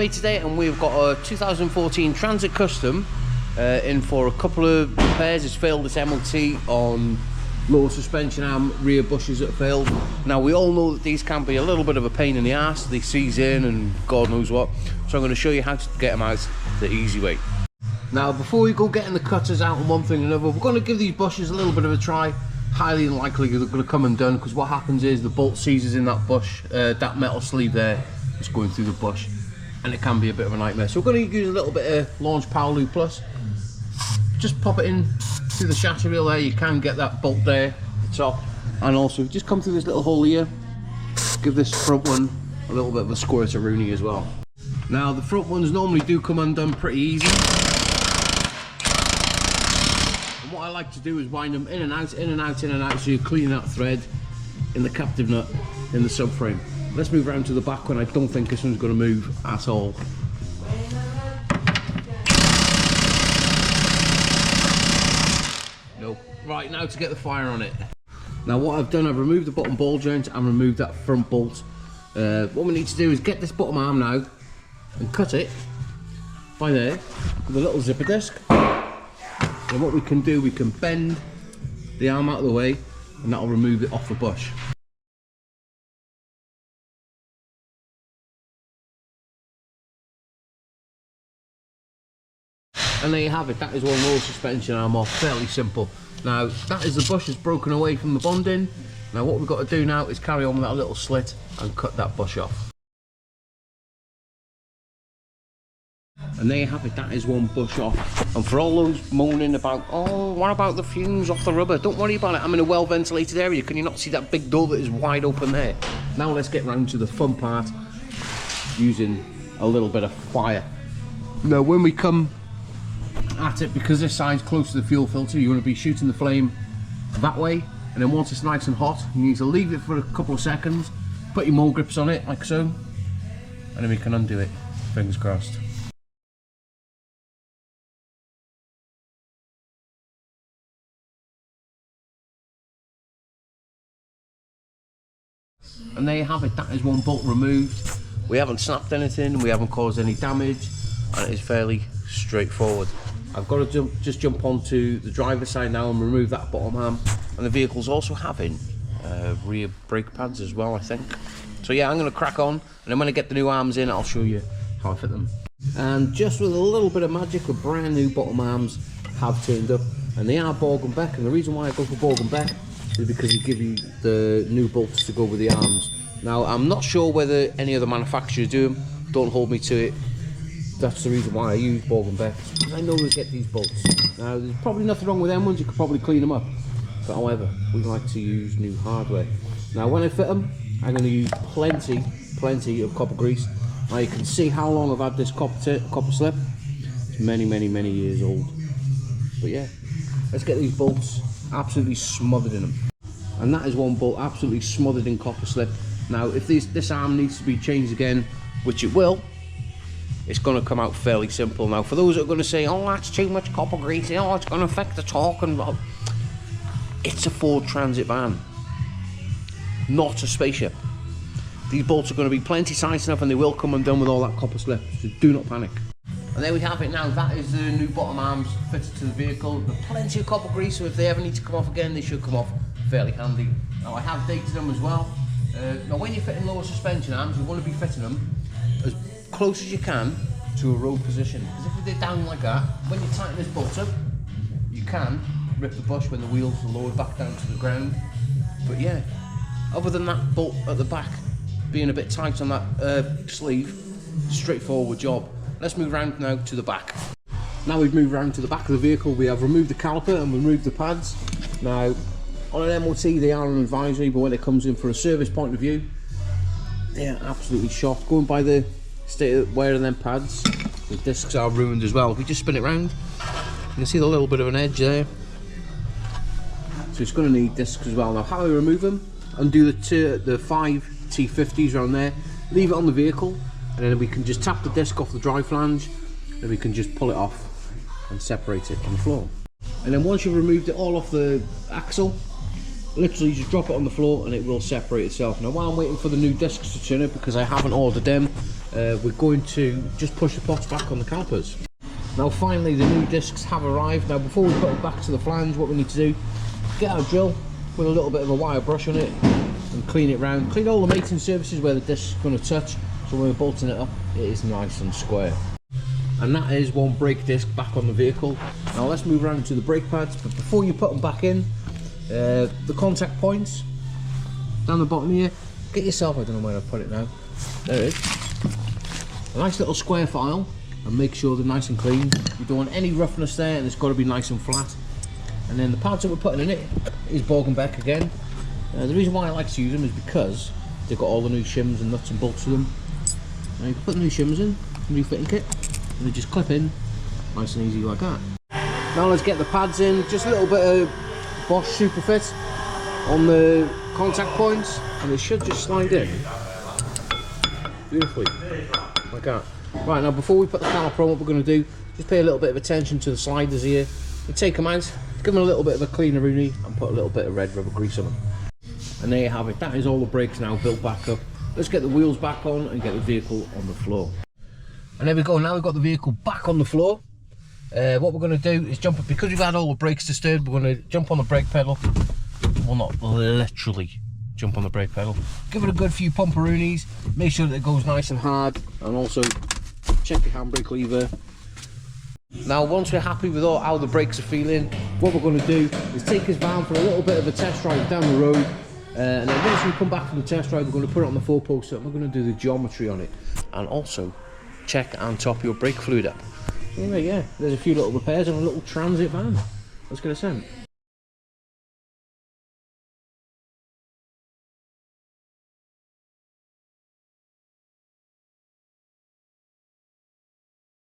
Ray today, and we've got a 2014 Transit Custom in for a couple of repairs. It's failed its MOT on lower suspension arm, rear bushes that failed. Now we all know that these can be a little bit of a pain in the ass. They seize in and God knows what. So I'm going to show you how to get them out the easy way. Now before we go getting the cutters out and one thing and another, we're going to give these bushes a little bit of a try. Highly unlikely they're going to come undone, because what happens is the bolt seizes in that bush, that metal sleeve there is going through the bush, and it can be a bit of a nightmare. So we're going to use a little bit of Launch Power Lube Plus. Just pop it in through the chassis reel there. You can get that bolt there at the top, and also just come through this little hole here. Give this front one a little bit of a squirt of Rooney as well. Now the front ones normally do come undone pretty easy. And what I like to do is wind them in and out, in and out, in and out, so you're cleaning that thread in the captive nut in the subframe. Let's move around to the back when I don't think this one's going to move at all. Nope. Right, now to get the fire on it. Now what I've done, I've removed the bottom ball joint and removed that front bolt. What we need to do is get this bottom arm now and cut it by there with a little zipper disc. And what we can do, we can bend the arm out of the way, and that'll remove it off the bush. And there you have it. That is one lower suspension arm off. Fairly simple. Now that is the bush that's broken away from the bonding. Now what we've got to do now is carry on with that little slit and cut that bush off. And there you have it, that is one bush off. And for all those moaning about, oh, what about the fumes off the rubber? Don't worry about it, I'm in a well ventilated area. Can you not see that big door that is wide open there? Now let's get round to the fun part, using a little bit of fire. Now when we come at it, because this side's close to the fuel filter, you want to be shooting the flame that way, and then once it's nice and hot, you need to leave it for a couple of seconds, put your mole grips on it like so, and then we can undo it, fingers crossed. And there you have it, that is one bolt removed. We haven't snapped anything, we haven't caused any damage, and it is fairly straightforward. I've got to just jump onto the driver's side now and remove that bottom arm. And the vehicle's also having rear brake pads as well, I think. So yeah, I'm going to crack on, and then when I get the new arms in, I'll show you how I fit them. And just with a little bit of magic, the brand new bottom arms have turned up, and they are Borg and Beck. And the reason why I go for Borg and Beck is because you give you the new bolts to go with the arms. Now I'm not sure whether any other manufacturers do them, don't hold me to it. That's the reason why I use Borg and Beck, because I know they get these bolts. Now there's probably nothing wrong with them ones, you could probably clean them up, but however, we like to use new hardware. Now when I fit them, I'm going to use plenty of copper grease. Now you can see how long I've had this copper slip. It's many years old. But yeah, let's get these bolts absolutely smothered in them. And that is one bolt absolutely smothered in copper slip. Now if this arm needs to be changed again, which it will, it's going to come out fairly simple. Now for those that are going to say, oh that's too much copper grease, oh it's going to affect the torque, and it's a Ford Transit van, not a spaceship. These bolts are going to be plenty tight enough, and they will come undone with all that copper slip, so do not panic. And there we have it now, that is the new bottom arms fitted to the vehicle. There's plenty of copper grease, so if they ever need to come off again, they should come off fairly handy. Now I have dated them as well. Now when you're fitting lower suspension arms, you want to be fitting them as close as you can to a road position, because if they're down like that, when you tighten this bolt up, you can rip the bush when the wheels are lowered back down to the ground. But yeah, other than that bolt at the back being a bit tight on that sleeve, straightforward job. Let's move around now to the back. Now we've moved around to the back of the vehicle, we have removed the caliper and removed the pads. Now on an MOT they are an advisory, but when it comes in for a service point of view, they are absolutely shot. Going by the state of wearing them pads, the discs are ruined as well. If we just spin it round, you can see the little bit of an edge there, so it's going to need discs as well. Now how we remove them, undo the 5 T50s around there, leave it on the vehicle, and then we can just tap the disc off the drive flange, and we can just pull it off and separate it on the floor. And then once you've removed it all off the axle, literally just drop it on the floor and it will separate itself. Now while I'm waiting for the new discs to turn up, because I haven't ordered them, we're going to just push the pots back on the calipers. Now finally the new discs have arrived. Now before we put them back to the flange, what we need to do, get our drill with a little bit of a wire brush on it and clean it round. Clean all the mating surfaces where the disc is going to touch, so when we're bolting it up it is nice and square. And that is one brake disc back on the vehicle. Now let's move around to the brake pads, but before you put them back in, the contact points down the bottom here, get yourself, I don't know where I've put it now, there it is, a nice little square file, and make sure they're nice and clean. You don't want any roughness there, and it's got to be nice and flat. And then the pads that we're putting in it is Borg & Beck again. The reason why I like to use them is because they've got all the new shims and nuts and bolts to them. Now you can put the new shims in, new fitting kit, and they just clip in nice and easy like that. Now let's get the pads in. Just a little bit of Bosch Superfit on the contact points, and they should just slide in beautifully like that. Right, now before we put the caliper on, what we're going to do, just pay a little bit of attention to the sliders here. We take them out, give them a little bit of a cleaner rooney, and put a little bit of red rubber grease on them. And there you have it. That is all the brakes now built back up. Let's get the wheels back on and get the vehicle on the floor. And there we go. Now we've got the vehicle back on the floor. What we're going to do is jump up, because we've had all the brakes disturbed, we're going to jump on the brake pedal. Well, not literally jump on the brake pedal. Give it a good few pumperoonies, make sure that it goes nice and hard, and also check your handbrake lever. Now once we're happy with how the brakes are feeling, what we're going to do is take this van for a little bit of a test drive down the road, and then once we come back from the test drive, we're going to put it on the 4-poster and we're going to do the geometry on it, and also check and top your brake fluid up. Anyway, yeah, there's a few little repairs on a little transit van. Let's get a sent.